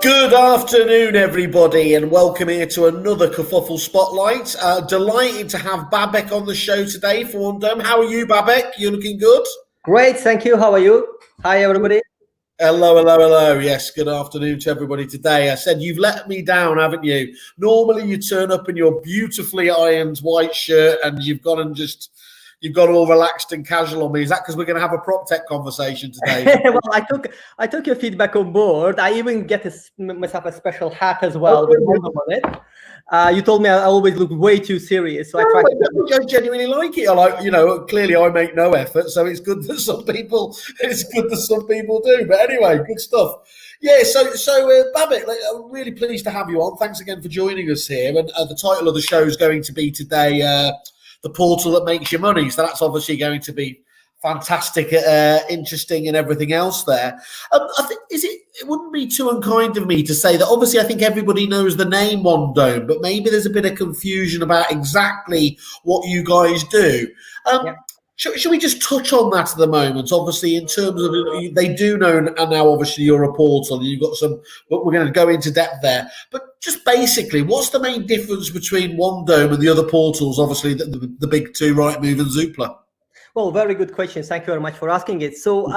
Good afternoon, everybody, and welcome here to another Kerfuffle Spotlight. Delighted to have Babek on the show today for OneDome. How are you, Babek? You looking good? Great, thank you. How are you? Hi, everybody. Hello. Yes, good afternoon to everybody today. I said you've let me down, haven't you? Normally you turn up in your beautifully ironed white shirt and you've got all relaxed and casual on me. Is that because we're going to have a Proptech conversation today? Well, I took your feedback on board. I even get myself a special hat as well with OneDome on it. You told me I always look way too serious, so I tried to. I genuinely like it. Clearly I make no effort, so it's good that some people do. But anyway, good stuff. Yeah, so Babek, I'm really pleased to have you on. Thanks again for joining us here. And the title of the show is going to be today, the portal that makes you money. So that's obviously going to be fantastic, interesting, and everything else there. I think it wouldn't be too unkind of me to say that obviously I think everybody knows the name OneDome, but maybe there's a bit of confusion about exactly what you guys do. Yeah. Should we just touch on that at the moment? Obviously, in terms of they do know, and now obviously you're a portal, and you've got some, but we're going to go into depth there. But just basically, what's the main difference between OneDome and the other portals? Obviously, the big two, Rightmove and Zoopla. Well, very good question. Thank you very much for asking it. So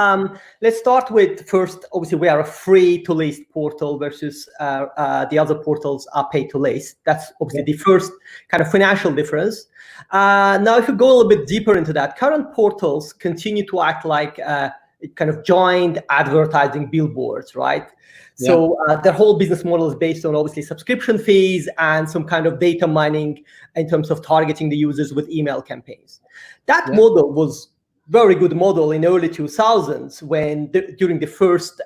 let's start with first, obviously, we are a free to list portal versus the other portals are pay to list. That's obviously the first kind of financial difference. Now, if you go a little bit deeper into that, current portals continue to act like kind of joint advertising billboards, right? Yeah. So their whole business model is based on obviously subscription fees and some kind of data mining in terms of targeting the users with email campaigns. That model was very good model in early 2000s when during the first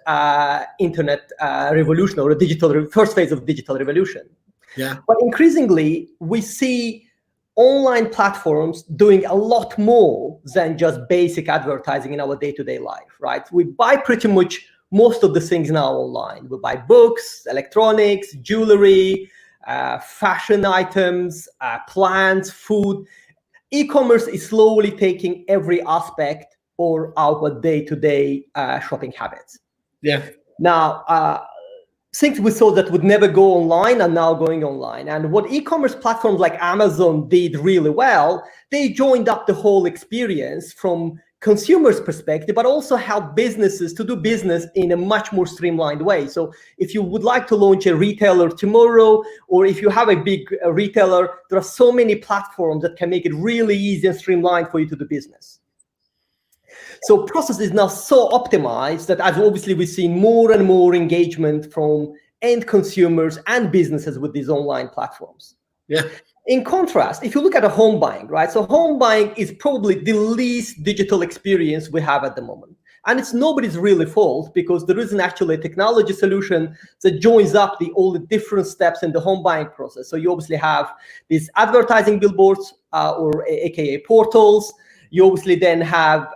internet revolution or first phase of digital revolution. Yeah. But increasingly, we see online platforms doing a lot more than just basic advertising in our day-to-day life, right? We buy pretty much most of the things now online. We buy books, electronics, jewelry, fashion items, plants, food. E-commerce is slowly taking every aspect of our day-to-day shopping habits. Yeah. Now, things we thought that would never go online are now going online. And what e-commerce platforms like Amazon did really well, they joined up the whole experience from consumers' perspective, but also help businesses to do business in a much more streamlined way. So if you would like to launch a retailer tomorrow, or if you have a big retailer, there are so many platforms that can make it really easy and streamlined for you to do business. So process is now so optimized that as obviously we see more and more engagement from end consumers and businesses with these online platforms. Yeah. In contrast, if you look at a home buying, right? So home buying is probably the least digital experience we have at the moment. And it's nobody's really fault because there isn't actually a technology solution that joins up all the different steps in the home buying process. So you obviously have these advertising billboards or AKA portals. You obviously then have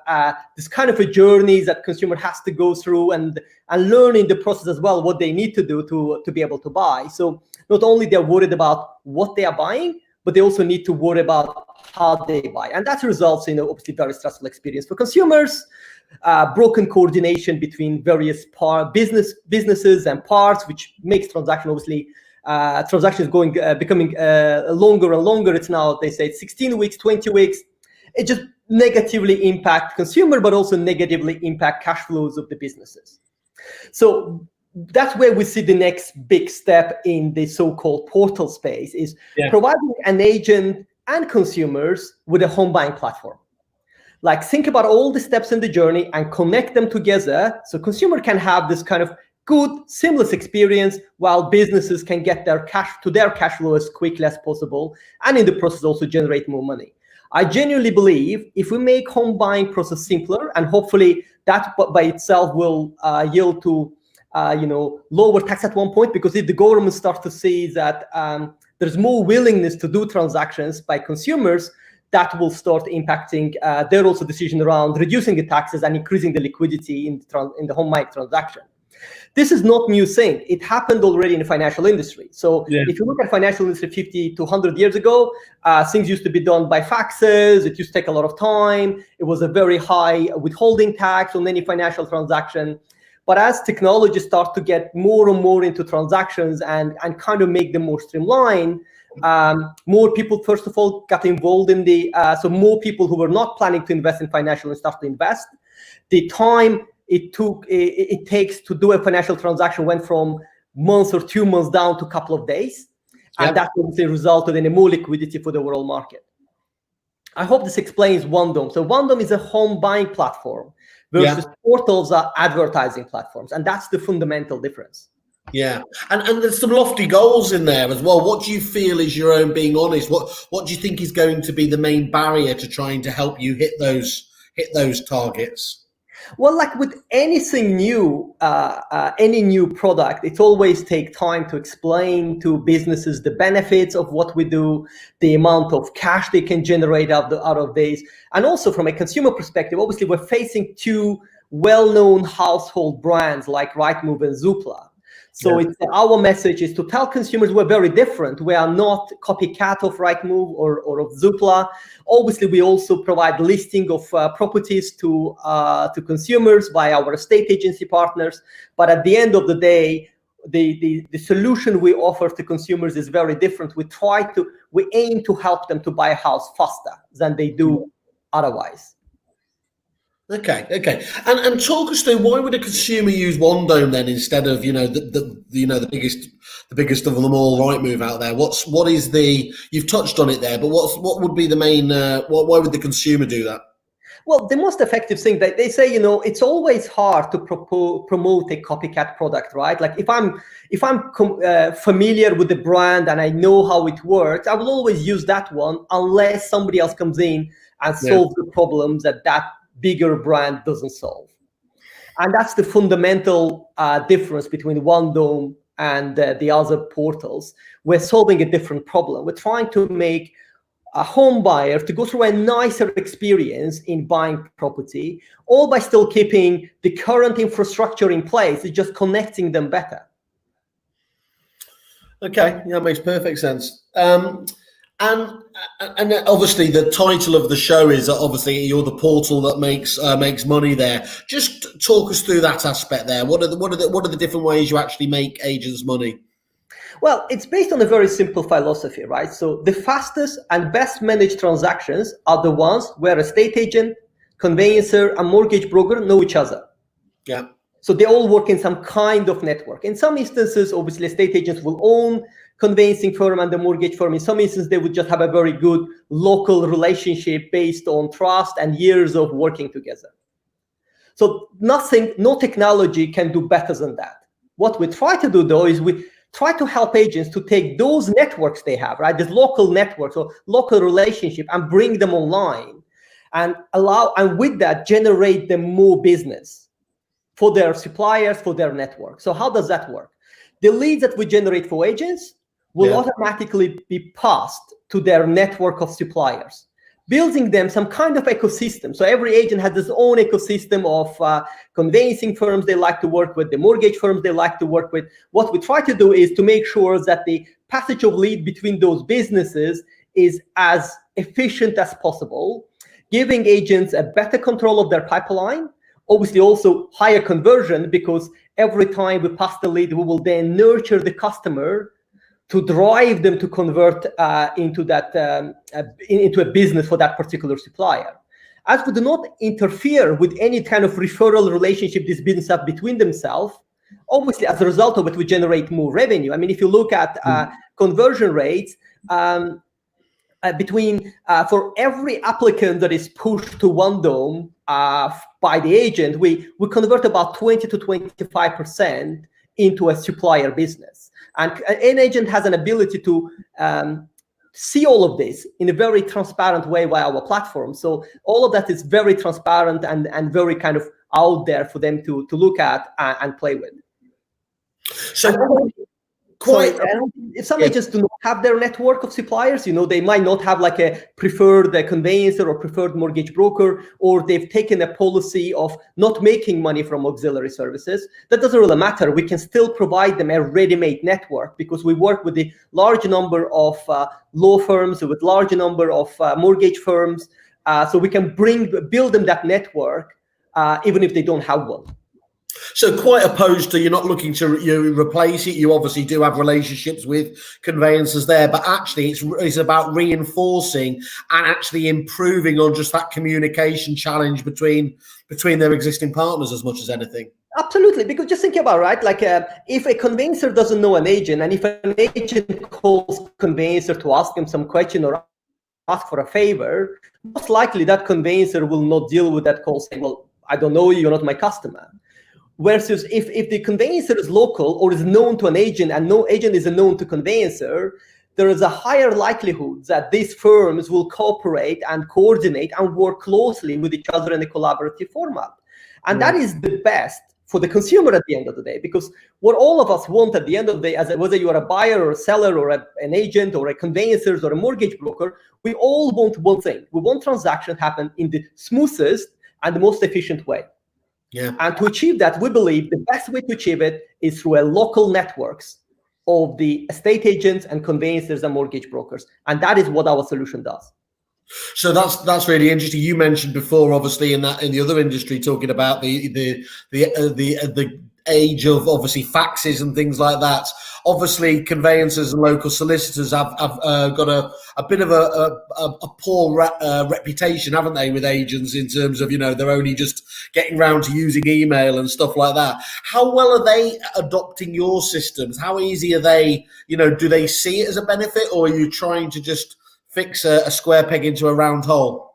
this kind of a journey that consumer has to go through and learn in the process as well what they need to do to be able to buy. So not only they're worried about what they are buying, but they also need to worry about how they buy. And that results in obviously very stressful experience for consumers, broken coordination between various businesses and parts, which makes transactions becoming longer and longer. It's now, they say, 16 weeks, 20 weeks. It just negatively impact consumer, but also negatively impact cash flows of the businesses. So that's where we see the next big step in the so-called portal space is providing an agent and consumers with a home buying platform. Like think about all the steps in the journey and connect them together so consumer can have this kind of good, seamless experience while businesses can get their cash flow as quickly as possible and in the process also generate more money. I genuinely believe if we make home buying process simpler, and hopefully that by itself will yield to lower tax at one point, because if the government starts to see that there's more willingness to do transactions by consumers, that will start impacting their also decision around reducing the taxes and increasing the liquidity in the home buying transaction. This is not new thing. It happened already in the financial industry. So if you look at financial industry 50 to 100 years ago, things used to be done by faxes. It used to take a lot of time. It was a very high withholding tax on any financial transaction. But as technology starts to get more and more into transactions and kind of make them more streamlined, more people, first of all, got involved in so more people who were not planning to invest in financial and start to invest. The time it takes to do a financial transaction went from months or 2 months down to a couple of days. And that obviously resulted in more liquidity for the overall market. I hope this explains OneDome. So OneDome is a home buying platform versus portals are advertising platforms. And that's the fundamental difference. Yeah, and there's some lofty goals in there as well. What do you feel is your own, being honest? What do you think is going to be the main barrier to trying to help you hit those targets? Well, like with anything new, any new product, it always takes time to explain to businesses the benefits of what we do, the amount of cash they can generate out of this. And also from a consumer perspective, obviously we're facing two well-known household brands like Rightmove and Zoopla. So our message is to tell consumers we're very different. We are not copycat of Rightmove or of Zoopla. Obviously, we also provide listing of properties to consumers by our estate agency partners. But at the end of the day, the solution we offer to consumers is very different. We aim to help them to buy a house faster than they do otherwise. Okay. And talk us through, why would a consumer use OneDome then instead of the biggest of them all, Rightmove out there? What is the, you've touched on it there, but what would be the main? Why would the consumer do that? Well, the most effective thing that they say, it's always hard to promote a copycat product, right? Like if I'm familiar with the brand and I know how it works, I will always use that one unless somebody else comes in and solves the problems that bigger brand doesn't solve. And that's the fundamental difference between OneDome and the other portals. We're solving a different problem. We're trying to make a home buyer to go through a nicer experience in buying property, all by still keeping the current infrastructure in place. It's just connecting them better. Okay, that makes perfect sense. And obviously the title of the show is obviously you're the portal that makes money there. Just talk us through that aspect there. What are the different ways you actually make agents money? Well, it's based on a very simple philosophy, right? So the fastest and best managed transactions are the ones where estate agent, conveyancer, and mortgage broker know each other. Yeah. So they all work in some kind of network. In some instances, obviously, estate agents will own conveyancing firm and the mortgage firm. In some instances, they would just have a very good local relationship based on trust and years of working together. So no technology can do better than that. What we try to do, though, is we try to help agents to take those networks they have, right, these local networks or local relationship, and bring them online and with that, generate them more business for their suppliers, for their network. So how does that work? The leads that we generate for agents will automatically be passed to their network of suppliers, building them some kind of ecosystem. So every agent has his own ecosystem of conveyancing firms they like to work with, the mortgage firms they like to work with. What we try to do is to make sure that the passage of lead between those businesses is as efficient as possible, giving agents a better control of their pipeline, obviously also higher conversion, because every time we pass the lead, we will then nurture the customer to drive them to convert into a business for that particular supplier. As we do not interfere with any kind of referral relationship these businesses have between themselves, obviously as a result of it, we generate more revenue. I mean, if you look at conversion rates, for every applicant that is pushed to OneDome by the agent, we convert about 20 to 25% into a supplier business. And an agent has an ability to see all of this in a very transparent way via our platform. So all of that is very transparent and very kind of out there for them to look at and play with. So if some agents do not have their network of suppliers, they might not have like a preferred conveyancer or preferred mortgage broker, or they've taken a policy of not making money from auxiliary services. That doesn't really matter. We can still provide them a ready-made network, because we work with a large number of law firms, with large number of mortgage firms. So we can build them that network even if they don't have one. So quite opposed to, you're not looking to replace it. You obviously do have relationships with conveyancers there, but actually it's about reinforcing and actually improving on just that communication challenge between their existing partners as much as anything. Absolutely, because just think about, right, like if a conveyancer doesn't know an agent, and if an agent calls conveyancer to ask him some question or ask for a favor, most likely that conveyancer will not deal with that call saying, well, I don't know you, you're not my customer. Versus if the conveyancer is local or is known to an agent and no agent is known to conveyancer, there is a higher likelihood that these firms will cooperate and coordinate and work closely with each other in a collaborative format. And that is the best for the consumer at the end of the day, because what all of us want at the end of the day, whether you are a buyer or a seller or an agent or a conveyancer or a mortgage broker, we all want one thing. We want transaction happen in the smoothest and the most efficient way. Yeah. And to achieve that, we believe the best way to achieve it is through a local networks of the estate agents and conveyancers and mortgage brokers. And that is what our solution does. So that's really interesting. You mentioned before, obviously, in the other industry, talking about the age of obviously faxes and things like that. Obviously, conveyancers and local solicitors have got a bit of a poor reputation, haven't they, with agents in terms of, they're only just getting round to using email and stuff like that. How well are they adopting your systems? How easy are they? Do they see it as a benefit, or are you trying to just fix a square peg into a round hole?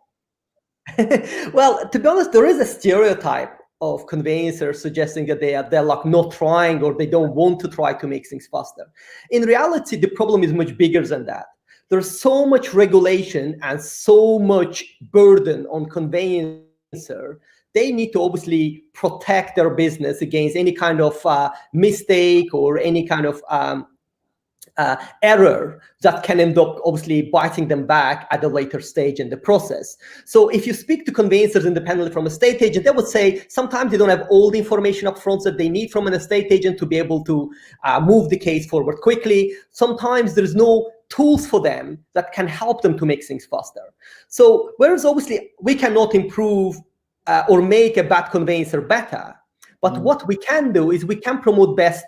Well, to be honest, there is a stereotype of conveyancers suggesting that they're like not trying or they don't want to try to make things faster. In reality, the problem is much bigger than that. There's so much regulation and so much burden on conveyancer. They need to obviously protect their business against any kind of mistake or any kind of error that can end up obviously biting them back at a later stage in the process. So if you speak to conveyancers independently from a estate agent, they would say sometimes they don't have all the information up front that they need from an estate agent to be able to move the case forward quickly. Sometimes there's no tools for them that can help them to make things faster. So whereas obviously we cannot improve or make a bad conveyancer better, but what we can do is we can promote best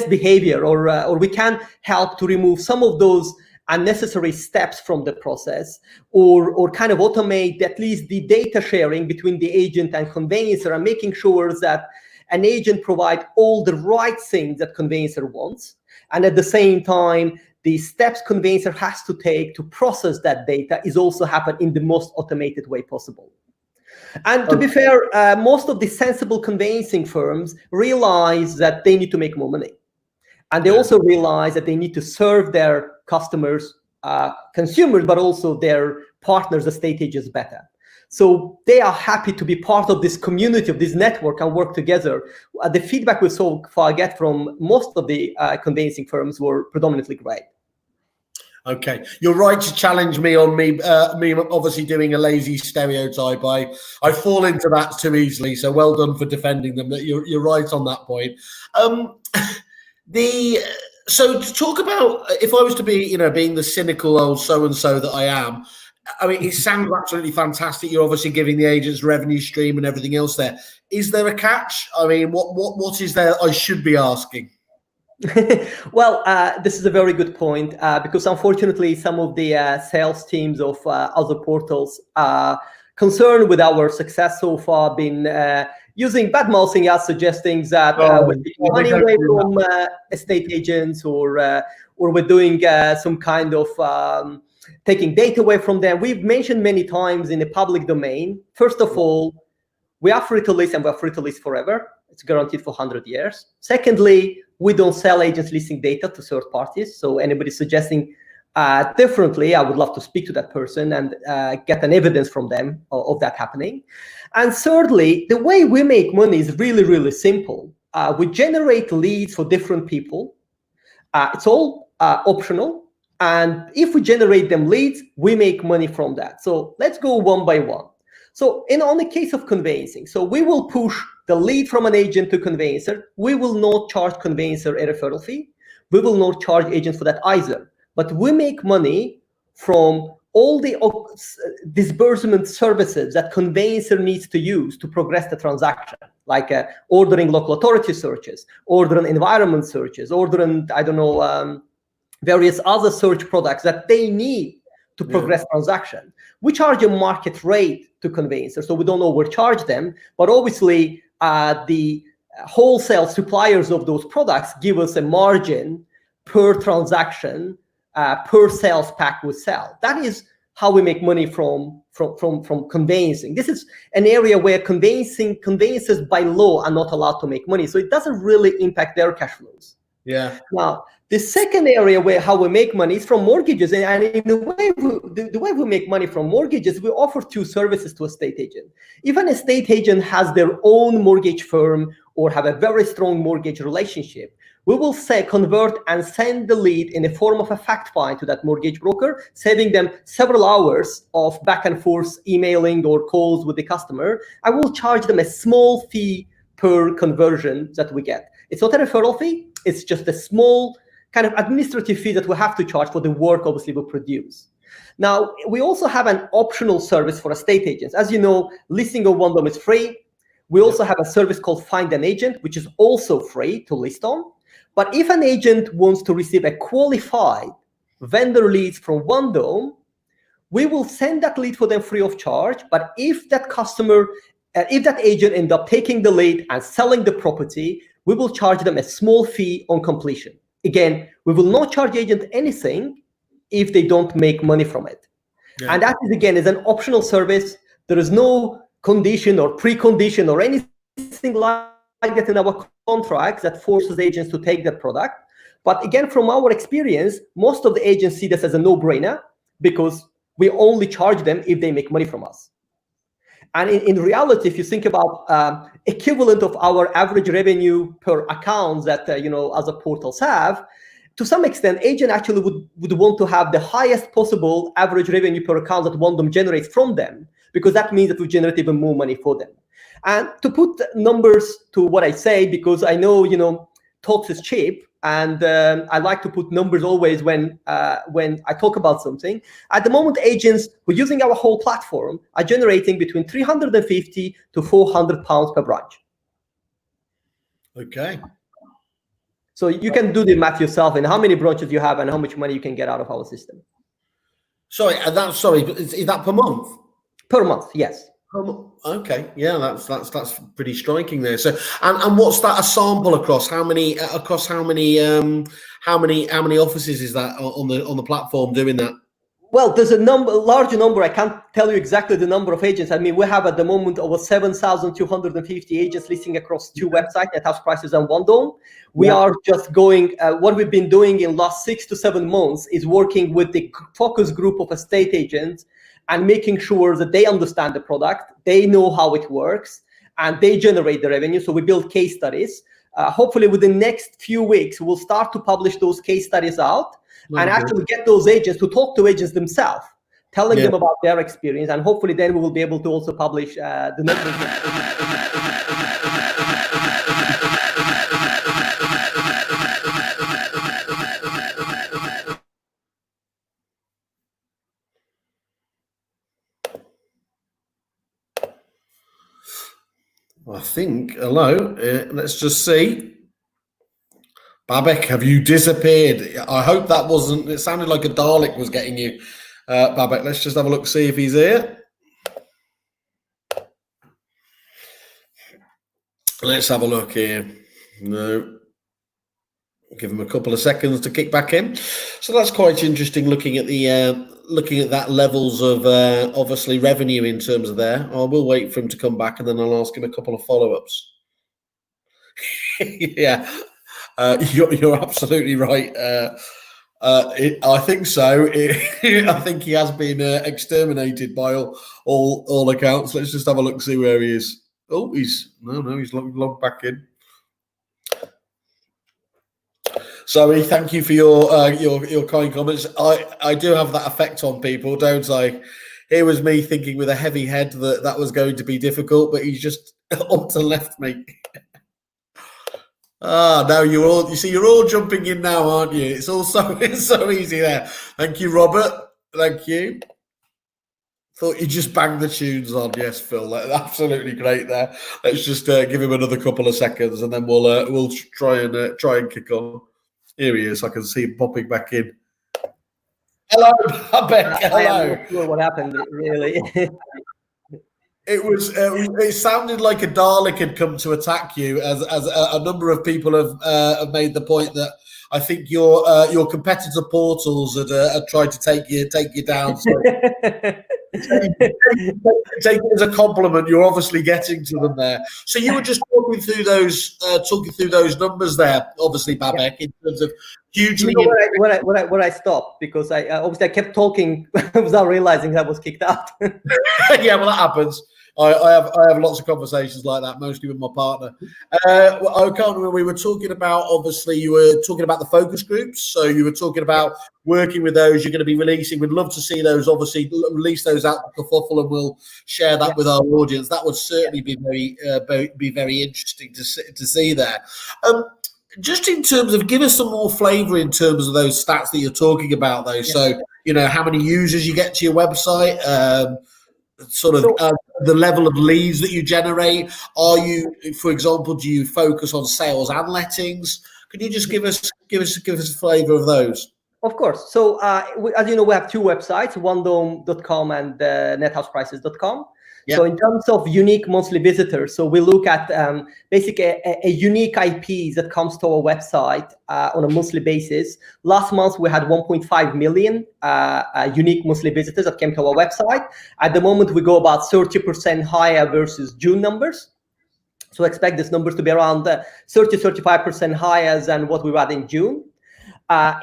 behavior, or we can help to remove some of those unnecessary steps from the process, or kind of automate at least the data sharing between the agent and conveyancer, and making sure that an agent provide all the right things that conveyancer wants, and at the same time the steps conveyancer has to take to process that data is also happen in the most automated way possible. And to be fair, most of the sensible conveyancing firms realize that they need to make more money. And they also realize that they need to serve their customers, consumers, but also their partners, estate agents, better. So they are happy to be part of this community, of this network, and work together. The feedback we so far get from most of the conveyancing firms were predominantly great. Okay, you're right to challenge me on me obviously doing a lazy stereotype. I fall into that too easily. So well done for defending them. That you're right on that point. So to talk about, if I was to be, being the cynical old so-and-so that I am, I mean, it sounds absolutely fantastic. You're obviously giving the agents revenue stream and everything else there. Is there a catch? I mean, what is there I should be asking? Well, this is a very good point, because unfortunately some of the sales teams of other portals are concerned with our success so far, been using bad-mouthing us, suggesting that we're taking money away from estate agents, or we're doing some kind of taking data away from them. We've mentioned many times in the public domain, first of all, we are free to list, and we're free to list forever. It's guaranteed for 100 years. Secondly, we don't sell agents listing data to third parties. So anybody suggesting differently, I would love to speak to that person and get an evidence from them of that happening. And thirdly, the way we make money is really, really simple. We generate leads for different people. It's all optional. And if we generate them leads, we make money from that. So let's go one by one. So on the case of conveyancing, so we will push the lead from an agent to conveyancer. We will not charge conveyancer a referral fee. We will not charge agents for that either. But we make money from all the disbursement services that conveyancer needs to use to progress the transaction, like ordering local authority searches, ordering environment searches, ordering, I don't know, various other search products that they need to progress transaction. We charge a market rate to conveyancers, so we don't overcharge them, but obviously the wholesale suppliers of those products give us a margin per transaction, per sales pack we sell. That is how we make money from conveyancing. This is an area where conveyancers by law are not allowed to make money, so it doesn't really impact their cash flows. Yeah. Now, the second area where how we make money is from mortgages, and in the way we make money from mortgages, we offer two services to a estate agent. If an estate agent has their own mortgage firm or have a very strong mortgage relationship, we will say convert and send the lead in the form of a fact find to that mortgage broker, saving them several hours of back and forth emailing or calls with the customer. I will charge them a small fee per conversion that we get. It's not a referral fee. It's just a small kind of administrative fee that we have to charge for the work, obviously, we produce. Now, we also have an optional service for estate agents. As you know, listing on OneDome is free. We also have a service called Find an Agent, which is also free to list on. But if an agent wants to receive a qualified vendor leads from OneDome, we will send that lead for them free of charge. But if that customer, if that agent ends up taking the lead and selling the property, we will charge them a small fee on completion. Again, we will not charge agent anything if they don't make money from it. Yeah. And that is, again, is an optional service. There is no condition or precondition or anything like that in our contracts that forces agents to take that product. But again, from our experience, most of the agents see this as a no-brainer because we only charge them if they make money from us. And in reality, if you think about equivalent of our average revenue per account that other portals have, to some extent, agent actually would want to have the highest possible average revenue per account that OneDome generates from them, because that means that we generate even more money for them. And to put numbers to what I say, because I know talk is cheap, and I like to put numbers always when I talk about something. At the moment, agents who are using our whole platform are generating between 350 to 400 pounds per branch. Okay. So you can do the math yourself and how many branches you have and how much money you can get out of our system. Sorry, is that per month? Per month, yes. Okay, yeah, that's pretty striking there. So, and what's that a sample across? How many offices is that on the platform doing that? Well, there's a large number. I can't tell you exactly the number of agents. I mean, we have at the moment over 7,250 agents listing across two websites, Net House Prices and OneDome. We are just going. What we've been doing in last 6 to 7 months is working with the focus group of estate agents and making sure that they understand the product, they know how it works, and they generate the revenue. So we build case studies. Hopefully within the next few weeks, we'll start to publish those case studies out and actually get those agents to talk to agents themselves, telling them about their experience. And hopefully then we will be able to also publish the numbers. I think, hello, let's just see. Babek, have you disappeared? I hope that wasn't, it sounded like a Dalek was getting you. Babek, let's just have a look, see if he's here. Let's have a look here. No. Give him a couple of seconds to kick back in. So that's quite interesting looking at that levels of obviously revenue in terms of there. I will wait for him to come back and then I'll ask him a couple of follow-ups. Yeah, you're absolutely right. I think so. I think he has been exterminated by all accounts. Let's just have a look, see where he is. Oh, he's logged back in. Sorry, thank you for your kind comments. I do have that effect on people, don't I? Here was me thinking with a heavy head that was going to be difficult, but he's just up to left me. Now you're all jumping in now, aren't you? It's so easy there. Thank you, Robert. Thank you. Thought you just banged the tunes on. Yes, Phil, absolutely great there. Let's just give him another couple of seconds, and then we'll try and kick on. Here he is. I can see him popping back in. Hello, Babek. Hello. I am not sure what happened, really. It sounded like a Dalek had come to attack you, as a number of people have made the point that I think your competitor portals had tried to take you down. So take it as a compliment. You're obviously getting to them there. So you were just talking through those numbers there, obviously, Babek, in terms of hugely. You know where I stopped, because I obviously I kept talking without realizing I was kicked out. Yeah, well, that happens. I have lots of conversations like that, mostly with my partner. I can't remember. We were talking about, obviously, you were talking about the focus groups. So you were talking about working with those. You're going to be releasing. We'd love to see those. Obviously, release those out to Kerfuffle, and we'll share that with our audience. That would certainly be very interesting to see there. Just in terms of, give us some more flavour in terms of those stats that you're talking about, though. So how many users you get to your website. The level of leads that you generate. Are you, for example, do you focus on sales and lettings? Could you just give us a flavour of those? Of course. So as you know, we have two websites, OneDome.com and nethouseprices.com. Yeah. So in terms of unique monthly visitors, so we look at basically a unique IPs that comes to our website on a monthly basis. Last month, we had 1.5 million unique monthly visitors that came to our website. At the moment, we go about 30% higher versus June numbers. So expect these numbers to be around 30-35% higher than what we had in June.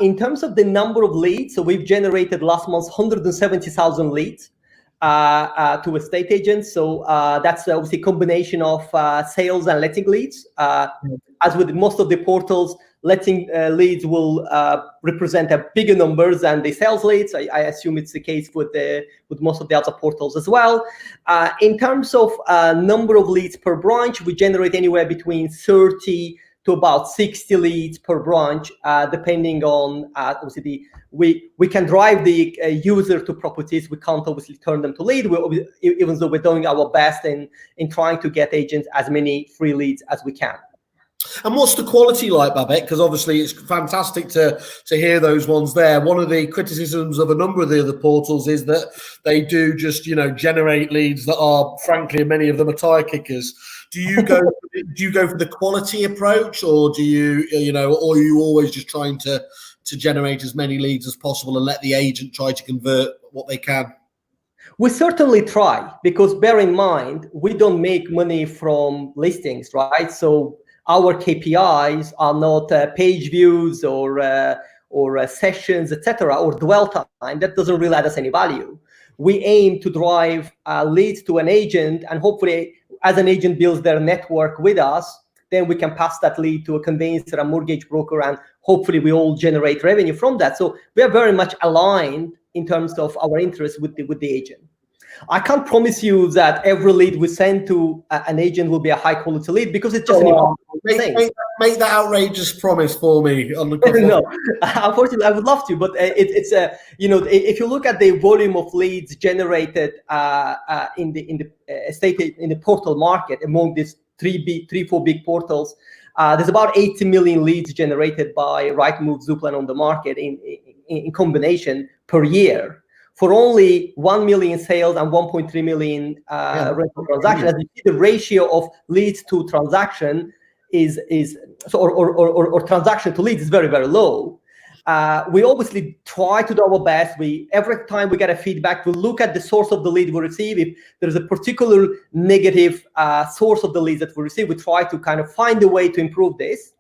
In terms of the number of leads, so we've generated last month 170,000 leads. To estate agents. So that's obviously a combination of sales and letting leads. As with most of the portals, letting leads will represent a bigger numbers than the sales leads. I assume it's the case with most of the other portals as well. In terms of number of leads per branch, we generate anywhere between 30 to about 60 leads per branch, depending on obviously we can drive the user to properties. We can't obviously turn them to lead, even though we're doing our best in trying to get agents as many free leads as we can. And what's the quality like, Babek? Because obviously it's fantastic to hear those ones there. One of the criticisms of a number of the other portals is that they do just generate leads that are, frankly, many of them are tire kickers. Do you go for the quality approach, or do you or are you always just trying to generate as many leads as possible and let the agent try to convert what they can? We certainly try, because bear in mind, we don't make money from listings, right? So our KPIs are not page views or sessions, etc., or dwell time. That doesn't really add us any value. We aim to drive leads to an agent, and hopefully, as an agent builds their network with us, then we can pass that lead to a conveyancer, a mortgage broker, and hopefully we all generate revenue from that. So we are very much aligned in terms of our interests with the agent. I can't promise you that every lead we send to an agent will be a high quality lead, because it's just an impossible thing. Make that outrageous promise for me. On the No, unfortunately, I would love to, but it's if you look at the volume of leads generated in the portal market among these four big portals, there's about 80 million leads generated by Rightmove, Zoopla, on the market in combination per year, for only 1 million sales and 1.3 million rental transactions. As you see, the ratio of leads to transaction or transaction to leads is very, very low. We obviously try to do our best. Every time we get a feedback, we look at the source of the lead we receive. If there's a particular negative source of the leads that we receive, we try to kind of find a way to improve this.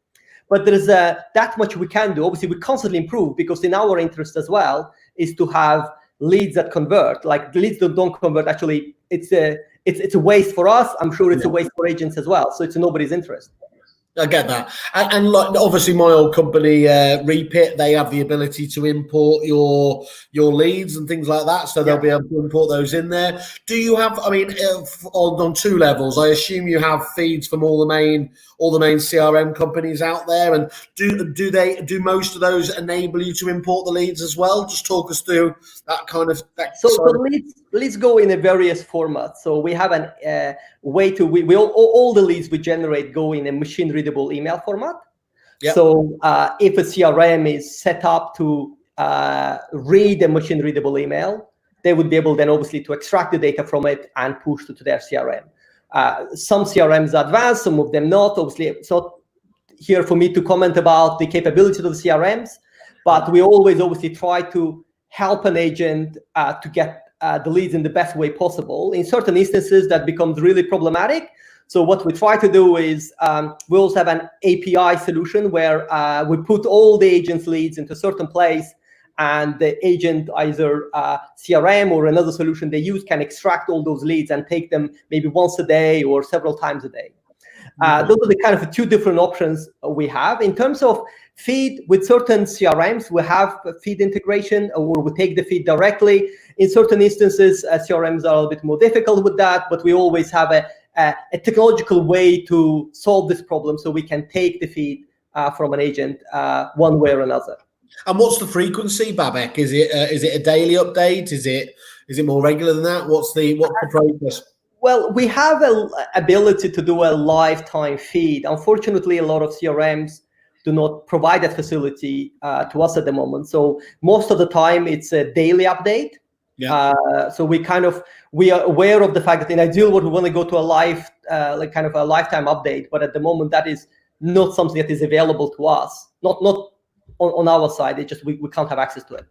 But there's that much we can do. Obviously, we constantly improve, because in our interest as well is to have leads that convert. Like the leads that don't convert, actually, it's a waste for us. I'm sure it's a waste for agents as well. So it's in nobody's interest. I get that, and like obviously my old company, Repit, they have the ability to import your leads and things like that, so they'll be able to import those in there. Do you have? I mean, on two levels, I assume you have feeds from all the main CRM companies out there, and do most of those enable you to import the leads as well? Just talk us through that kind of. So the leads go in a various formats. So we have a way to all the leads we generate go in a machine readable email format. Yep. So if a CRM is set up to read a machine readable email, they would be able then obviously to extract the data from it and push it to their CRM. Some CRMs are advanced, some of them not. Obviously, it's not here for me to comment about the capabilities of the CRMs, but we always obviously try to help an agent to get the leads in the best way possible. In certain instances, that becomes really problematic. So what we try to do is we also have an API solution where we put all the agent's leads into a certain place, and the agent, either CRM or another solution they use, can extract all those leads and take them maybe once a day or several times a day. Those are the kind of two different options we have. In terms of feed, with certain CRMs, we have feed integration, or we take the feed directly. In certain instances, CRMs are a little bit more difficult with that, but we always have a technological way to solve this problem, so we can take the feed from an agent one way or another. And what's the frequency, Babek? Is it a daily update? Is it more regular than that? What's the process? Well, we have an ability to do a lifetime feed. Unfortunately, a lot of CRMs do not provide that facility to us at the moment. So most of the time, it's a daily update. Yeah. So we are aware of the fact that in ideal world we want to go to a kind of a lifetime update, but at the moment that is not something that is available to us. Not on our side. It's just we can't have access to it.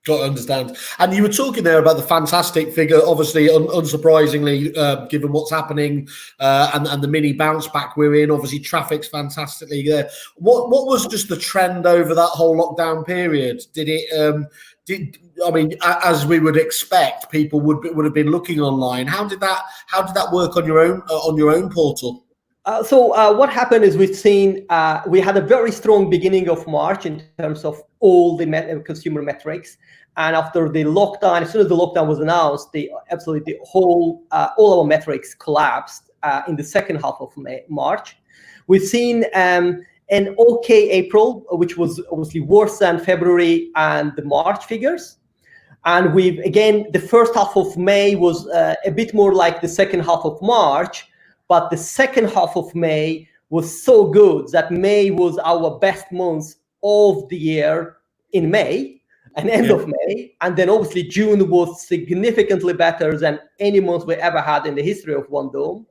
Got to understand. And you were talking there about the fantastic figure, obviously, unsurprisingly, given what's happening and the mini bounce back we're in. Obviously, traffic's fantastically there. What was just the trend over that whole lockdown period? As we would expect, people would have been looking online. How did that work on your own portal? So what happened is we've seen we had a very strong beginning of March in terms of all the consumer metrics, and after the lockdown, as soon as the lockdown was announced, all our metrics collapsed in the second half of March. We've seen an okay April, which was obviously worse than February and the March figures. And the first half of May was a bit more like the second half of March, but the second half of May was so good that May was our best month of the year in May, and end of May. And then obviously June was significantly better than any month we ever had in the history of OneDome.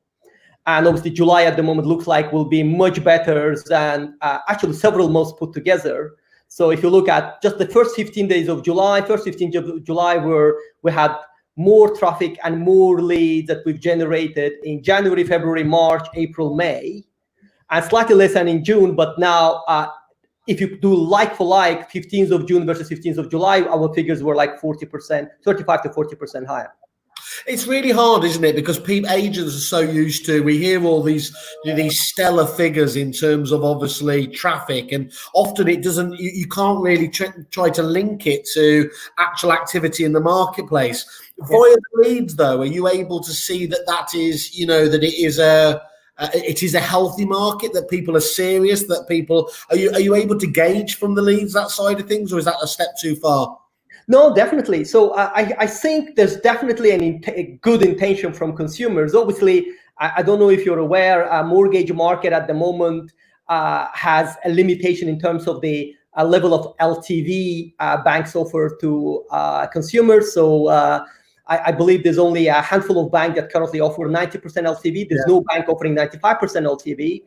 And obviously July at the moment looks like will be much better than actually several months put together. So if you look at just the first 15 days of July, where we had more traffic and more leads that we've generated in January, February, March, April, May, and slightly less than in June. But now, if you do like for like, 15th of June versus 15th of July, our figures were like 40%, 35 to 40% higher. It's really hard, isn't it? Because agents are so used to, we hear all these stellar figures in terms of obviously traffic, and often it doesn't, you can't really try to link it to actual activity in the marketplace. Via the leads, though, are you able to see that is, that it is a healthy market, that people are serious, that people, are you able to gauge from the leads that side of things, or is that a step too far? No, definitely. So I think there's definitely a good intention from consumers. Obviously, I don't know if you're aware, mortgage market at the moment has a limitation in terms of the level of LTV banks offer to consumers. So I believe there's only a handful of banks that currently offer 90% LTV. There's no bank offering 95% LTV.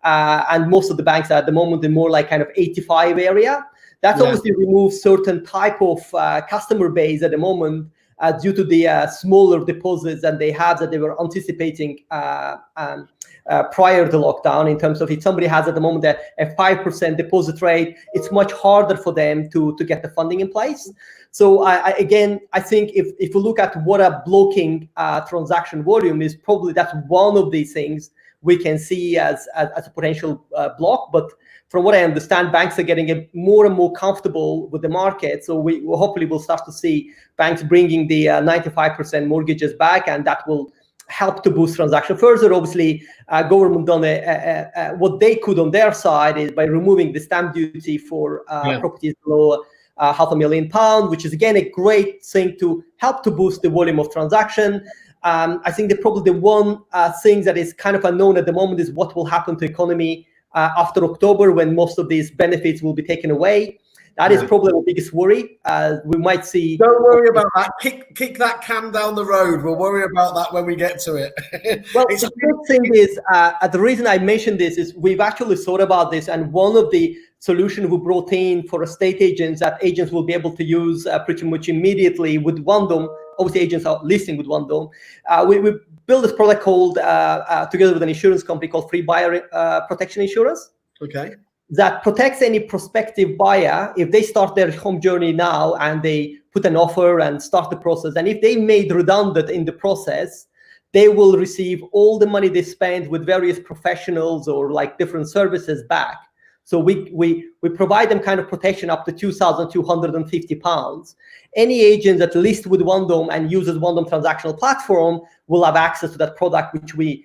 And most of the banks are at the moment in more like kind of 85 area. That's obviously removes certain type of customer base at the moment due to the smaller deposits that they have that they were anticipating prior to lockdown. In terms of if somebody has at the moment a 5% deposit rate, it's much harder for them to get the funding in place. So I think if you look at what a blocking transaction volume is, probably that's one of these things we can see as a potential block. But from what I understand, banks are getting more and more comfortable with the market. So we hopefully will start to see banks bringing the 95% mortgages back, and that will help to boost transaction further. Obviously, government done what they could on their side is by removing the stamp duty for properties below £500,000, which is again a great thing to help to boost the volume of transaction. I think that probably the one thing that is kind of unknown at the moment is what will happen to economy after October, when most of these benefits will be taken away. That is probably our biggest worry. We might see. Don't worry about that. Kick that can down the road. We'll worry about that when we get to it. Well, the good thing is, the reason I mentioned this is we've actually thought about this, and one of the solutions we brought in for estate agents that agents will be able to use pretty much immediately with OneDome. Obviously, agents are listing with OneDome. We built this product called, together with an insurance company called Free Buyer Protection Insurance. Okay. That protects any prospective buyer if they start their home journey now and they put an offer and start the process. And if they made redundant in the process, they will receive all the money they spent with various professionals or like different services back. So we provide them kind of protection up to £2,250. Any agent that lists with OneDome and uses OneDome transactional platform will have access to that product, which we're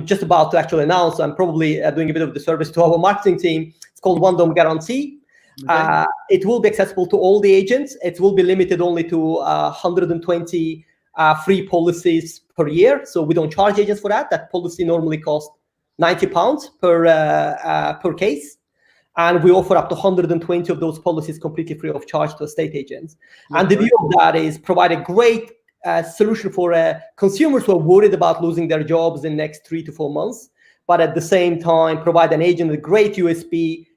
just about to actually announce. So I'm probably doing a bit of the service to our marketing team. It's called OneDome Guarantee. Okay. It will be accessible to all the agents. It will be limited only to 120 free policies per year. So we don't charge agents for that. That policy normally costs £90 per case. And we offer up to 120 of those policies completely free of charge to estate agents. Okay. And the view of that is provide a great solution for consumers who are worried about losing their jobs in the next 3 to 4 months, but at the same time provide an agent with a great USP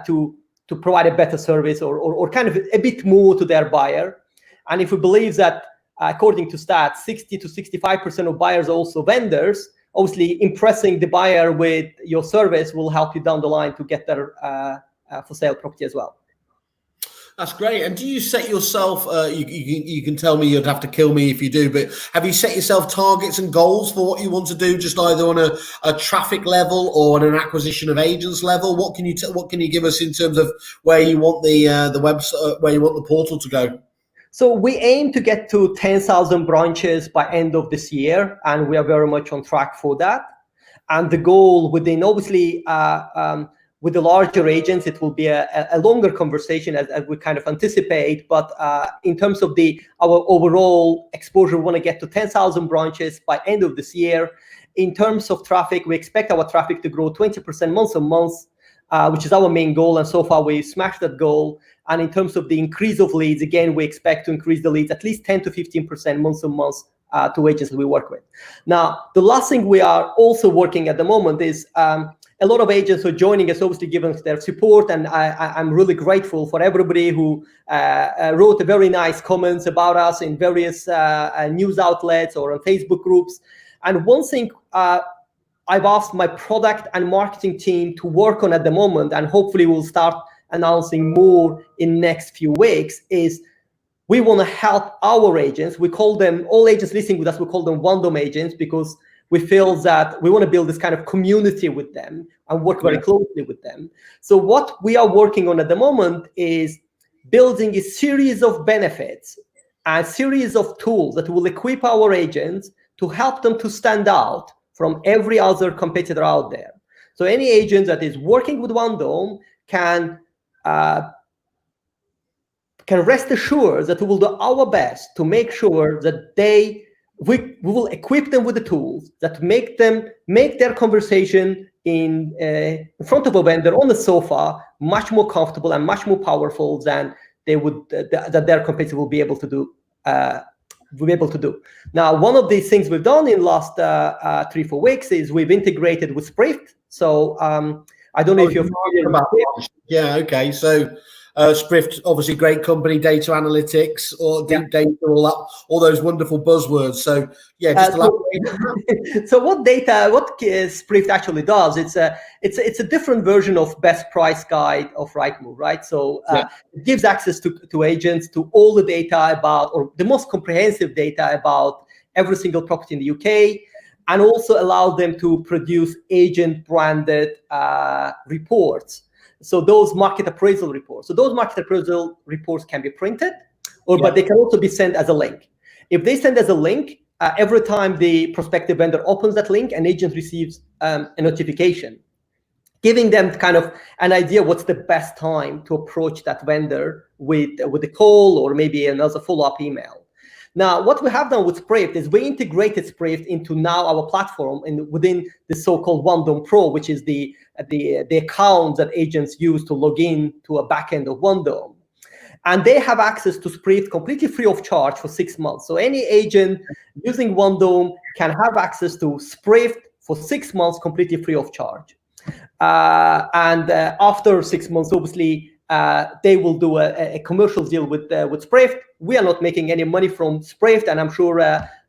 to provide a better service or kind of a bit more to their buyer. And if we believe that, according to stats, 60 to 65% of buyers are also vendors, obviously impressing the buyer with your service will help you down the line to get their for sale property as well. That's great. And do you set yourself, you can tell me, you'd have to kill me if you do, but have you set yourself targets and goals for what you want to do, just either on a traffic level or on an acquisition of agents level? What can you give us in terms of where you want the website, where you want the portal to go? So we aim to get to 10,000 branches by end of this year, and we are very much on track for that. And the goal within, obviously, with the larger agents, it will be a longer conversation as we kind of anticipate. But in terms of our overall exposure, we want to get to 10,000 branches by end of this year. In terms of traffic, we expect our traffic to grow 20% month on month, which is our main goal. And so far, we smashed that goal. And in terms of the increase of leads, again, we expect to increase the leads at least 10 to 15% month on month to agents that we work with. Now, the last thing we are also working at the moment is a lot of agents who are joining us, obviously giving us their support. And I'm really grateful for everybody who wrote very nice comments about us in various news outlets or on Facebook groups. And one thing I've asked my product and marketing team to work on at the moment, and hopefully we'll start announcing more in next few weeks, is we want to help our agents. We call them, all agents listing with us, we call them OneDome agents, because we feel that we want to build this kind of community with them and work very closely with them. So what we are working on at the moment is building a series of benefits, a series of tools that will equip our agents to help them to stand out from every other competitor out there. So any agent that is working with OneDome can rest assured that we will do our best to make sure that we will equip them with the tools that make their conversation in front of a vendor on the sofa much more comfortable and much more powerful than that their competitor will be able to do. Now, one of these things we've done in the last 3-4 weeks is we've integrated with SPRIFT. So I don't know if you're familiar about it. Yeah, okay. So SPRIFT, obviously great company, data analytics, or deep data, all those wonderful buzzwords. So yeah, just so what SPRIFT actually does, it's a different version of best price guide of Rightmove, right? So it gives access to agents to all the data about, or the most comprehensive data about every single property in the UK. and also allow them to produce agent-branded reports. So those market appraisal reports. So those market appraisal reports can be printed, but they can also be sent as a link. If they send as a link, every time the prospective vendor opens that link, an agent receives a notification, giving them kind of an idea what's the best time to approach that vendor with a call or maybe another follow-up email. Now, what we have done with SPRIFT is we integrated SPRIFT into now our platform and within the so-called OneDome Pro, which is the account that agents use to log in to a backend of OneDome. And they have access to SPRIFT completely free of charge for 6 months. So any agent using OneDome can have access to SPRIFT for 6 months completely free of charge. And after 6 months, obviously, they will do a commercial deal with SPRIFT. We are not making any money from SPRIFT, and I'm sure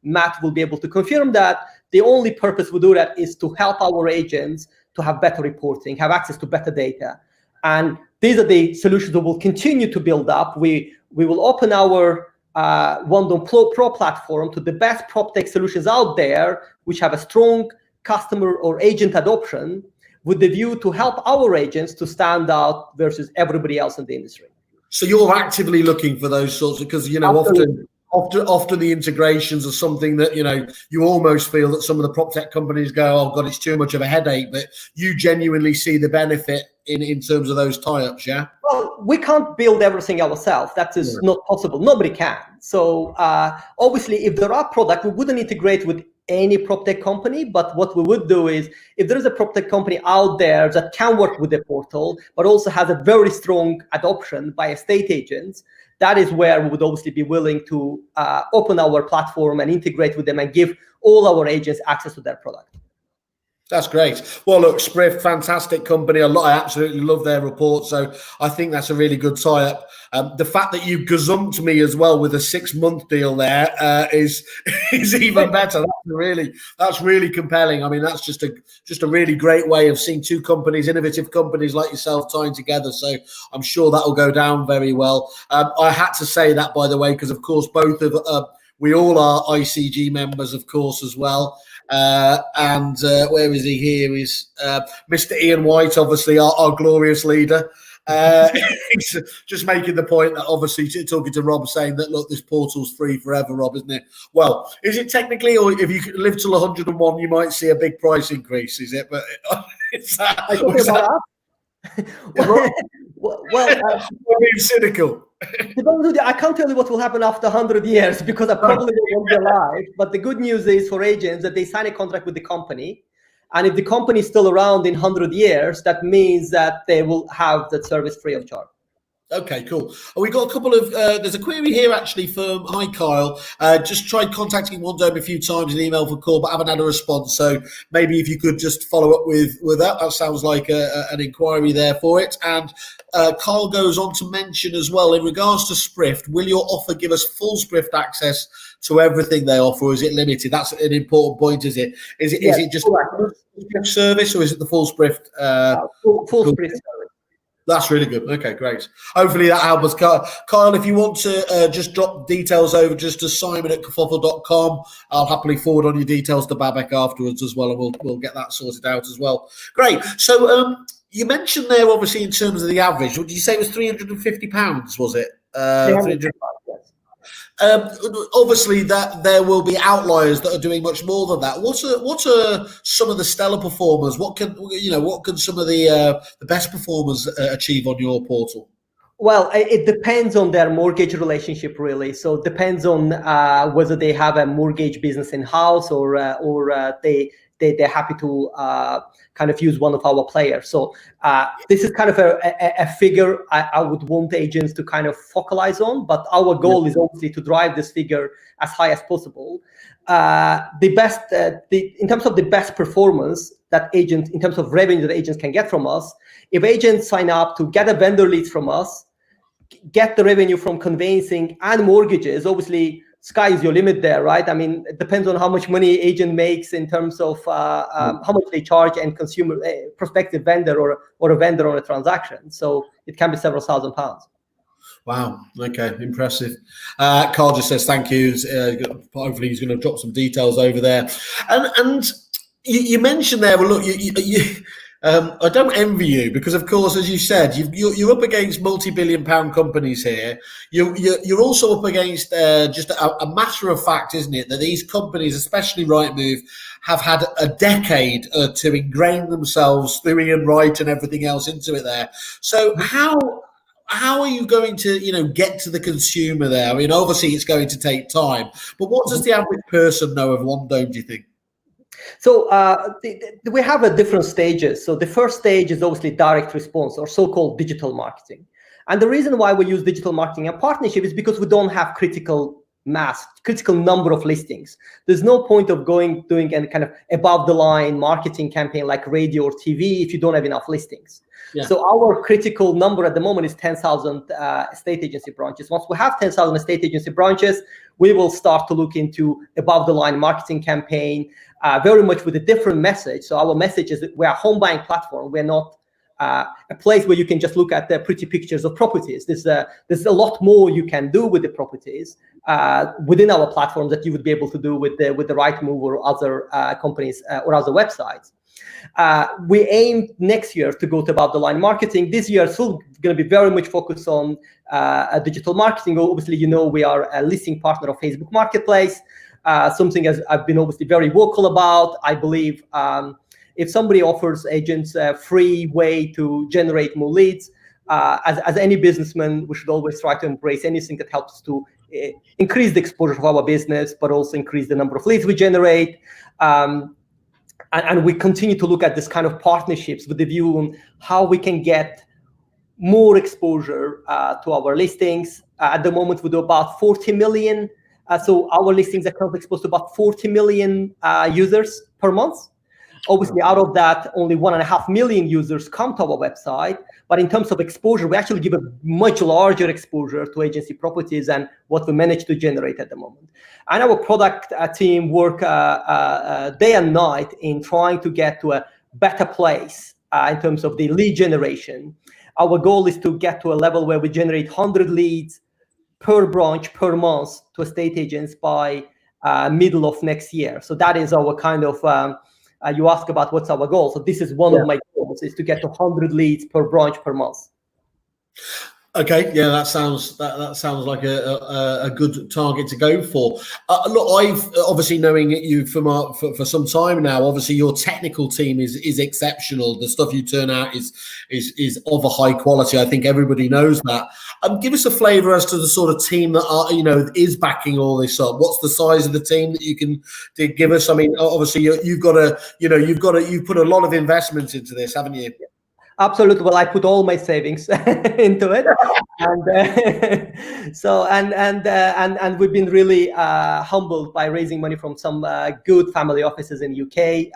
Matt will be able to confirm that. The only purpose we do that is to help our agents to have better reporting, have access to better data. And these are the solutions that will continue to build up. We will open our OneDome Pro platform to the best Proptech solutions out there, which have a strong customer or agent adoption, with the view to help our agents to stand out versus everybody else in the industry. So you're actively looking for those sorts of, because, often the integrations are something that, you almost feel that some of the PropTech companies go, oh God, it's too much of a headache, but you genuinely see the benefit in terms of those tie-ups, yeah? Well, we can't build everything ourselves. That is not possible. Nobody can. So obviously, if there are products, we wouldn't integrate with any PropTech company, but what we would do is, if there is a PropTech company out there that can work with the portal, but also has a very strong adoption by estate agents, that is where we would obviously be willing to open our platform and integrate with them and give all our agents access to their product. That's great. Well, look, SPRIFT, fantastic company. I absolutely love their report. So I think that's a really good tie-up. The fact that you gazumped me as well with a 6-month deal there is even better. That's really compelling. I mean, that's just a really great way of seeing two companies, innovative companies like yourself, tying together. So I'm sure that will go down very well. I had to say that, by the way, because of course we all are ICG members, of course, as well. And where is he? Here is Mr. Ian White, obviously our glorious leader. He's just making the point that, obviously, talking to Rob, saying that, look, this portal's free forever, Rob, isn't it? Well, is it technically, or if you live till 101, you might see a big price increase, is it? But it's that. We're being cynical. I can't tell you what will happen after 100 years because I probably won't be alive. But the good news is for agents that they sign a contract with the company. And if the company is still around in 100 years, that means that they will have that service free of charge. Okay, cool. We got a couple of, there's a query here actually from, hi Kyle, just tried contacting OneDome a few times in email for call, but haven't had a response. So maybe if you could just follow up with that sounds like an inquiry there for it. And Kyle goes on to mention as well, in regards to SPRIFT, will your offer give us full SPRIFT access to everything they offer, or is it limited? That's an important point, is it? Is it just a service, or is it the full SPRIFT? Full SPRIFT service. That's really good. Okay, great. Hopefully that helps us. Kyle, if you want to just drop details over just to simon@kerfuffle.com, I'll happily forward on your details to Babek afterwards as well, and we'll get that sorted out as well. Great. So you mentioned there, obviously, in terms of the average, what did you say it was £350, was it? 300. Obviously, that there will be outliers that are doing much more than that. What are some of the stellar performers? What can some of the best performers achieve on your portal? Well, it depends on their mortgage relationship, really. So it depends on whether they have a mortgage business in house or they're happy to kind of use one of our players. So this is kind of a figure I would want agents to kind of focalize on, but our goal is obviously to drive this figure as high as possible. In terms of the best performance that agents, in terms of revenue that agents can get from us, if agents sign up to get a vendor lead from us, get the revenue from conveyancing and mortgages, obviously sky is your limit there, right? I mean, it depends on how much money agent makes in terms of how much they charge and consumer prospective vendor or a vendor on a transaction. So it can be several £1,000s. Wow. Okay. Impressive. Carl just says thank you. Hopefully he's going to drop some details over there. And you mentioned there. Well, look, I don't envy you because, of course, as you said, you're up against multi-billion-pound companies here. You're also up against just a matter of fact, isn't it, that these companies, especially Rightmove, have had a decade to ingrain themselves through Ian Wright and everything else into it there. So how are you going to, get to the consumer there? I mean, obviously it's going to take time, but what does the average person know of OneDome, do you think? So we have different stages. So the first stage is obviously direct response, or so-called digital marketing. And the reason why we use digital marketing and partnership is because we don't have critical number of listings. There's no point of doing any kind of above the line marketing campaign like radio or TV if you don't have enough listings. Yeah. So our critical number at the moment is 10,000 estate agency branches. Once we have 10,000 estate agency branches, we will start to look into above the line marketing campaign, very much with a different message. So our message is that we're a home buying platform. We're not a place where you can just look at the pretty pictures of properties. There's a lot more you can do with the properties within our platforms that you would be able to do with the Rightmove or other companies or other websites. We aim next year to go to above the line marketing. This year, still going to be very much focused on digital marketing. Obviously, we are a listing partner of Facebook Marketplace. Something as I've been obviously very vocal about. I believe if somebody offers agents a free way to generate more leads, as any businessman, we should always try to embrace anything that helps to increase the exposure of our business, but also increase the number of leads we generate. And we continue to look at this kind of partnerships with the view on how we can get more exposure to our listings. At the moment, we do about 40 million. So our listings are currently exposed to about 40 million users per month. Obviously, out of that, only 1.5 million users come to our website. But in terms of exposure, we actually give a much larger exposure to agency properties than what we manage to generate at the moment. And our product team work day and night in trying to get to a better place in terms of the lead generation. Our goal is to get to a level where we generate 100 leads per branch per month to estate agents by middle of next year. So that is our kind of you ask about what's our goal. So this is one of my goals, is to get to 100 leads per branch per month. Okay, yeah, that sounds like a good target to go for. Look, I've obviously knowing you for some time now. Obviously, your technical team is exceptional. The stuff you turn out is of a high quality. I think everybody knows that. Give us a flavour as to the sort of team that is backing all this up. What's the size of the team that you can give us? I mean, obviously, you've put a lot of investment into this, haven't you? Absolutely. Well, I put all my savings into it, and we've been really humbled by raising money from some good family offices in UK.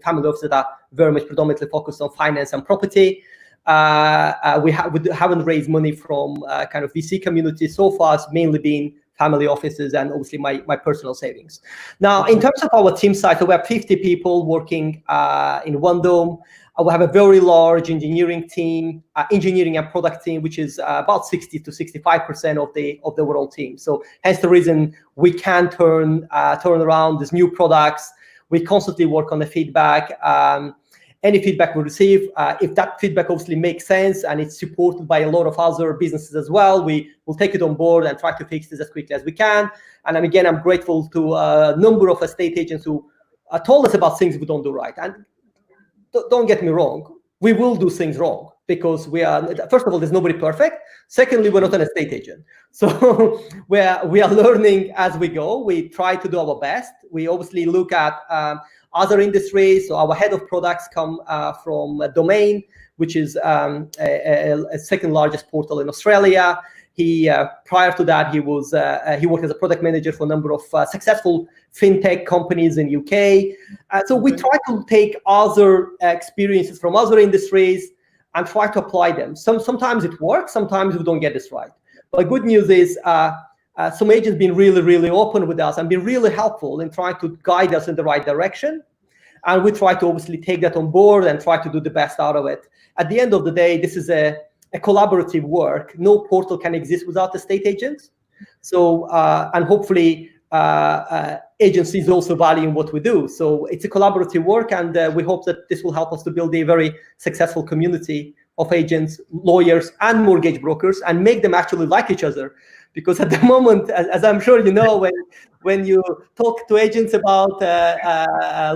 Family offices that are very much predominantly focused on finance and property. We haven't raised money from kind of VC community so far. It's mainly been family offices and obviously my personal savings. Now, in terms of our team size, so we have 50 people working in OneDome. We have a very large engineering team, engineering and product team, which is about 60 to 65% of the overall team. So hence the reason we can turn around these new products. We constantly work on the feedback. Any feedback we receive, if that feedback obviously makes sense and it's supported by a lot of other businesses as well, we will take it on board and try to fix this as quickly as we can. And again, I'm grateful to a number of estate agents who told us about things we don't do right. And don't get me wrong, we will do things wrong because we are, first of all, there's nobody perfect. Secondly, we're not an estate agent. So we are learning as we go. We try to do our best. We obviously look at other industries. So our head of products come from Domain, which is a second largest portal in Australia. He prior to that, he worked as a product manager for a number of successful fintech companies in UK. So we try to take other experiences from other industries and try to apply them. Sometimes it works, sometimes we don't get this right. But good news is some agents been really, really open with us and been really helpful in trying to guide us in the right direction. And we try to obviously take that on board and try to do the best out of it. At the end of the day, this is a a collaborative work. No portal can exist without estate agents. So, and hopefully agencies also value what we do. So it's a collaborative work, and we hope that this will help us to build a very successful community of agents, lawyers, and mortgage brokers, and make them actually like each other. Because at the moment, as I'm sure you know, when you talk to agents about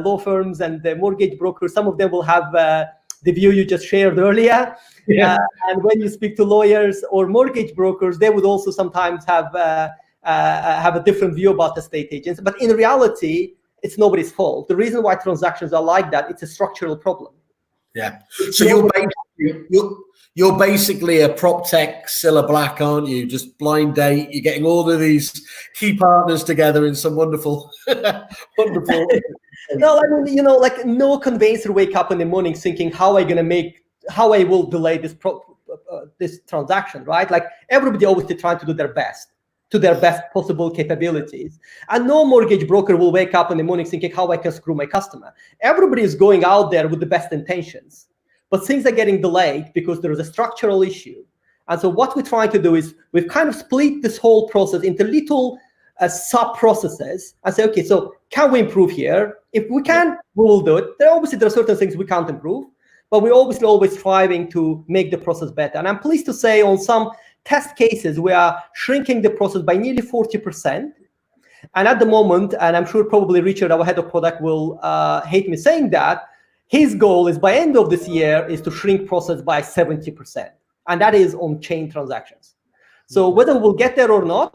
law firms and the mortgage brokers, some of them will have the view you just shared earlier. Yeah. And when you speak to lawyers or mortgage brokers, they would also sometimes have a different view about estate agents. But in reality, it's nobody's fault. The reason why transactions are like that, it's a structural problem. Yeah. So you're basically a Proptech Cilla Black, aren't you? Just blind date. You're getting all of these key partners together in some wonderful, wonderful. No, I mean, like no conveyancer wake up in the morning thinking how I will delay this transaction, right? Like everybody always trying to do their best to their best possible capabilities. And no mortgage broker will wake up in the morning thinking how I can screw my customer. Everybody is going out there with the best intentions, but things are getting delayed because there is a structural issue. And so what we're trying to do is we've kind of split this whole process into little sub-processes and say, okay, so can we improve here? If we can, we will do it. There are certain things we can't improve, but we're obviously always striving to make the process better. And I'm pleased to say on some test cases, we are shrinking the process by nearly 40%. And at the moment, and I'm sure probably Richard, our head of product, will hate me saying that, his goal is by end of this year is to shrink process by 70%. And that is on chain transactions. So whether we'll get there or not,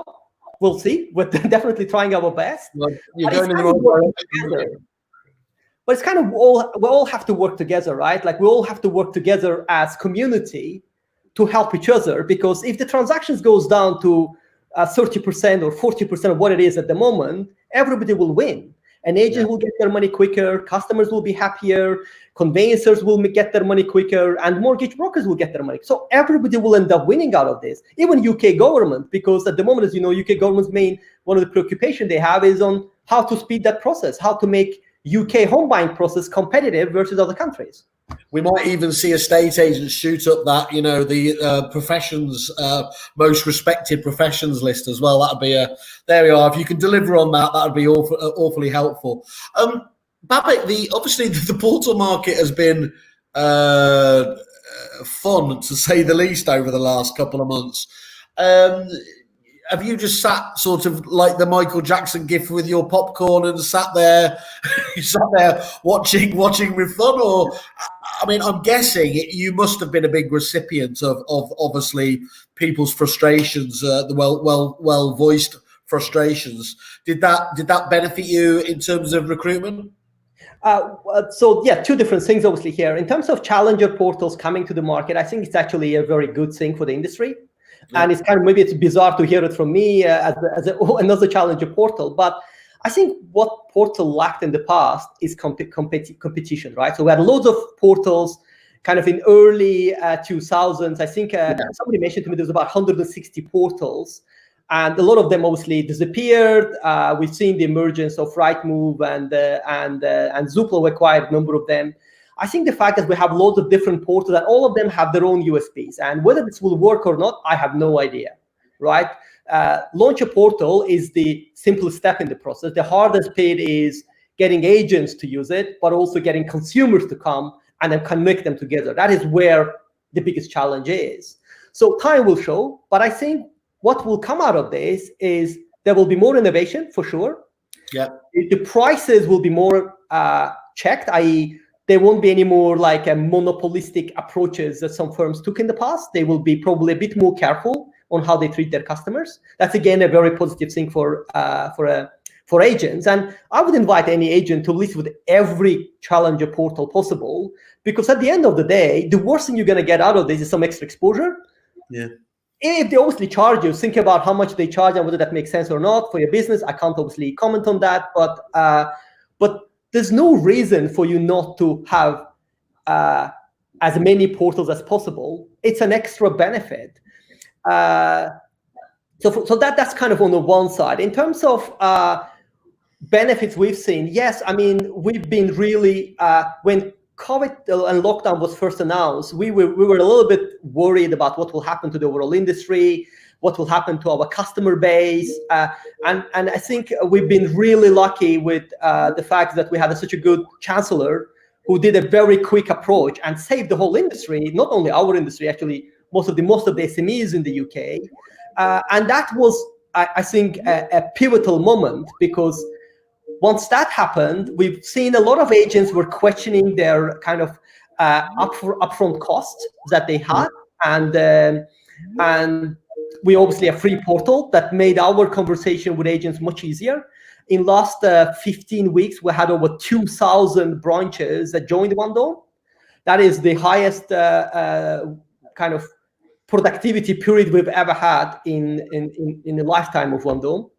we'll see. We're definitely trying our best. Well, you're going in the wrong direction. But it's kind of we all have to work together, right? Like we all have to work together as community to help each other, because if the transactions goes down to 30% or 40% of what it is at the moment, everybody will win. An agent will get their money quicker, customers will be happier, conveyancers will get their money quicker, and mortgage brokers will get their money. So everybody will end up winning out of this, even UK government, because at the moment, as you know, UK government's one of the preoccupation they have is on how to speed that process, how to make UK home buying process competitive versus other countries. We might even see estate agents shoot up that, the professions, most respected professions list as well. That'd be there we are. If you can deliver on that, that'd be awfully helpful. Babek, obviously the portal market has been fun, to say the least, over the last couple of months. Have you just sat sort of like the Michael Jackson gif with your popcorn and sat there watching with fun? Or, I mean, I'm guessing you must have been a big recipient of obviously people's frustrations, the well voiced frustrations. Did that benefit you in terms of recruitment? So yeah, two different things obviously here. In terms of challenger portals coming to the market, I think it's actually a very good thing for the industry. Yeah. And it's kind of, maybe it's bizarre to hear it from me as another challenger portal, but I think what portal lacked in the past is competition, right? So we had loads of portals kind of in early 2000s. I think somebody mentioned to me there was about 160 portals, and a lot of them obviously disappeared. We've seen the emergence of Rightmove and Zoopla acquired a number of them. I think the fact that we have loads of different portals and all of them have their own USPs, and whether this will work or not, I have no idea, right? Launch a portal is the simplest step in the process. The hardest bit is getting agents to use it, but also getting consumers to come and then connect them together. That is where the biggest challenge is. So time will show, but I think what will come out of this is there will be more innovation for sure. Yeah. The prices will be more checked, i.e., there won't be any more like a monopolistic approaches that some firms took in the past. They will be probably a bit more careful on how they treat their customers. That's again a very positive thing for agents. And I would invite any agent to list with every challenger portal possible, because at the end of the day, the worst thing you're going to get out of this is some extra exposure. Yeah. If they obviously charge you, think about how much they charge and whether that makes sense or not for your business. I can't obviously comment on that, but there's no reason for you not to have as many portals as possible. It's an extra benefit. So that's kind of on the one side. In terms of benefits we've seen, yes, I mean, we've been really, when COVID and lockdown was first announced, we were a little bit worried about what will happen to the overall industry, what will happen to our customer base, and I think we've been really lucky with the fact that we had such a good chancellor who did a very quick approach and saved the whole industry, not only our industry, actually most of the SMEs in the UK, and that was, I think, a pivotal moment, because once that happened, we've seen a lot of agents were questioning their kind of upfront costs that they had, and we obviously a free portal that made our conversation with agents much easier. In last 15 weeks, we had over 2,000 branches that joined OneDome. That is the highest kind of productivity period we've ever had in the lifetime of OneDome.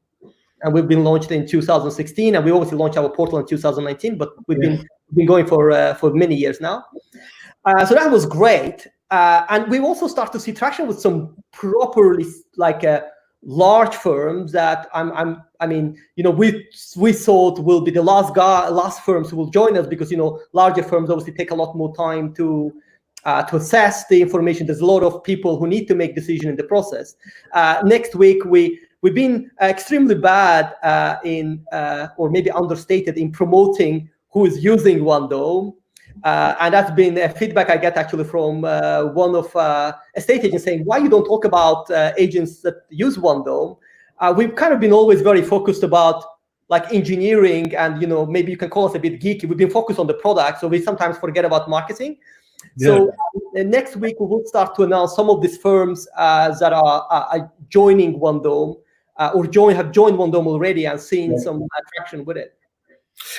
And we've been launched in 2016, and we obviously launched our portal in 2019, but we've been going for many years now. So that was great. And we also start to see traction with some properly large firms that we thought will be the last firms who will join us, because larger firms obviously take a lot more time to assess the information. There's a lot of people who need to make decisions in the process. Next week we've been extremely bad or maybe understated in promoting who is using OneDome. And that's been a feedback I get actually from one of estate agents saying, why you don't talk about agents that use OneDome? We've kind of been always very focused about engineering, and maybe you can call us a bit geeky. We've been focused on the product, so we sometimes forget about marketing. Yeah. So next week we will start to announce some of these firms that are joining OneDome or have joined OneDome already and seen some traction with it.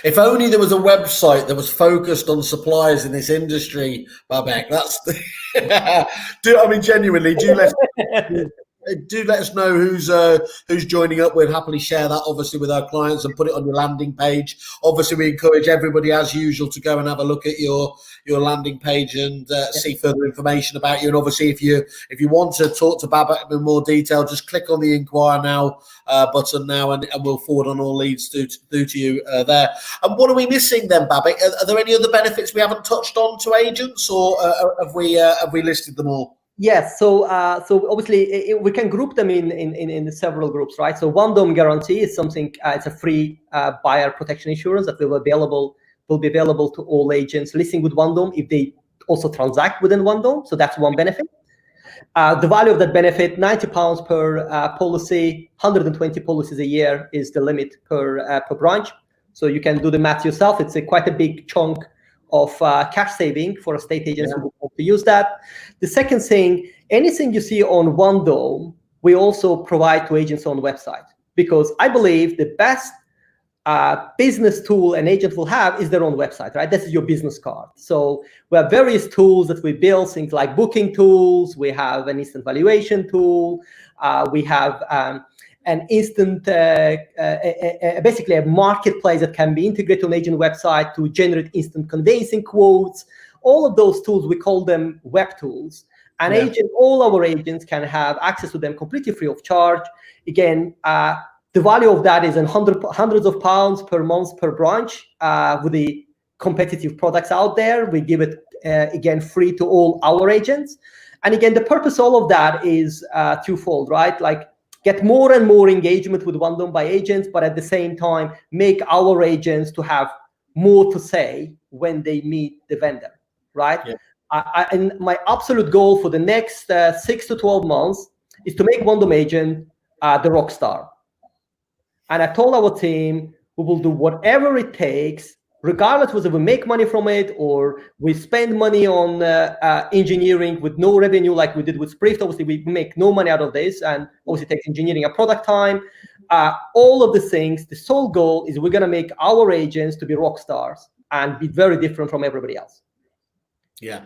If only there was a website that was focused on suppliers in this industry, Babek. That's genuinely, do let us know who's joining up. We'd happily share that, obviously, with our clients and put it on your landing page. Obviously, we encourage everybody, as usual, to go and have a look at your landing page and see further information about you. And obviously, if you want to talk to Babek in more detail, just click on the Inquire Now button now, and we'll forward on all leads to you there. And what are we missing then, Babek? Are there any other benefits we haven't touched on to agents, or have we listed them all? Yes, so obviously we can group them in several groups, right? So OneDome Guarantee is something, it's a free buyer protection insurance that will be available to all agents listing with OneDome if they also transact within OneDome. So that's one benefit. The value of that benefit, £90 per policy, 120 policies a year is the limit per branch. So you can do the math yourself. It's quite a big chunk of cash saving for estate agents who want to use that. The second thing, anything you see on OneDome, we also provide to agents on the website, because I believe the best business tool an agent will have is their own website, right? This is your business card. So we have various tools that we build, things like booking tools. We have an instant valuation tool. We have an instant, basically a marketplace that can be integrated on agent website to generate instant conveyancing quotes. All of those tools, we call them web tools. And all our agents can have access to them completely free of charge. Again, the value of that is in hundreds of pounds per month per branch. With the competitive products out there, we give it again free to all our agents. And again, the purpose of all of that is twofold, right? Get more and more engagement with OneDome by agents, but at the same time, make our agents to have more to say when they meet the vendor, right? Yeah. And my absolute goal for the next 6 to 12 months is to make OneDome agent the rock star. And I told our team, we will do whatever it takes, regardless whether we make money from it or we spend money on engineering with no revenue like we did with SPRIFT. Obviously, we make no money out of this, and obviously it takes engineering and product time. All of the things, the sole goal is we're going to make our agents to be rock stars and be very different from everybody else. Yeah.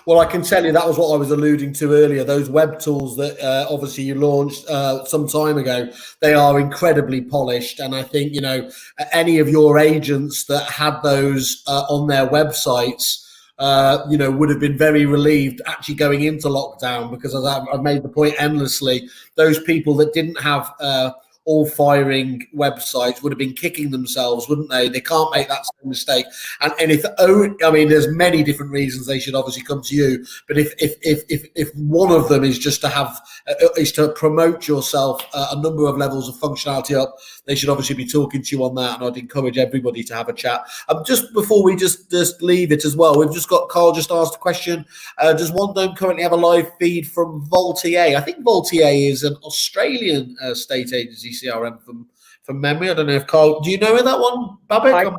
Well, I can tell you that was what I was alluding to earlier. Those web tools that obviously you launched some time ago, they are incredibly polished. And I think, any of your agents that had those on their websites, would have been very relieved actually going into lockdown, because as I've made the point endlessly, those people that didn't have all firing websites would have been kicking themselves, wouldn't they? They can't make that same mistake. And if I mean, there's many different reasons they should obviously come to you, but if one of them is just to have is to promote yourself a number of levels of functionality up, they should obviously be talking to you on that. And I'd encourage everybody to have a chat. Just before we just leave it as well, we've just got Carl just asked a question. Does OneDome currently have a live feed from Voltier? I think Voltier is an Australian state agency CRM from memory. I don't know if Carl, do you know that one, Babek?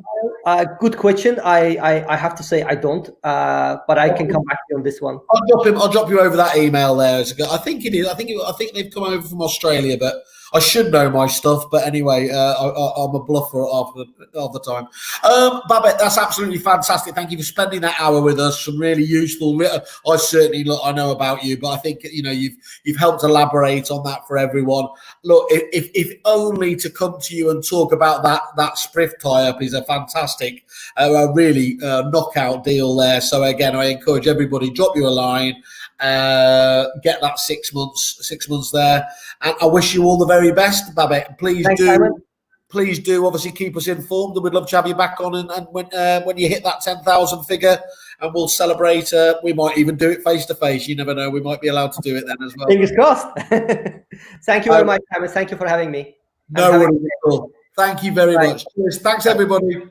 Good question. I have to say I don't, but I can come back to you on this one. I'll drop you over that email there. I think it is. I think they've come over from Australia, but I should know my stuff. But anyway, I'm a bluffer half the time. Babek, that's absolutely fantastic. Thank you for spending that hour with us. Some really useful. I certainly I know about you, but I think you've helped elaborate on that for everyone. Look, if only to come to you and talk about that SPRIFT tie-up is a fantastic, really knockout deal there. So again, I encourage everybody, drop you a line, get that 6 months there, and I wish you all the very best, Babek. Please do obviously keep us informed, and we'd love to have you back on. And when you hit that 10,000 figure, and we'll celebrate. We might even do it face to face. You never know. We might be allowed to do it then as well. Fingers crossed. Thank you very much, Simon. Thank you for having me. No worries at all. Thank you very much. Thanks, everybody.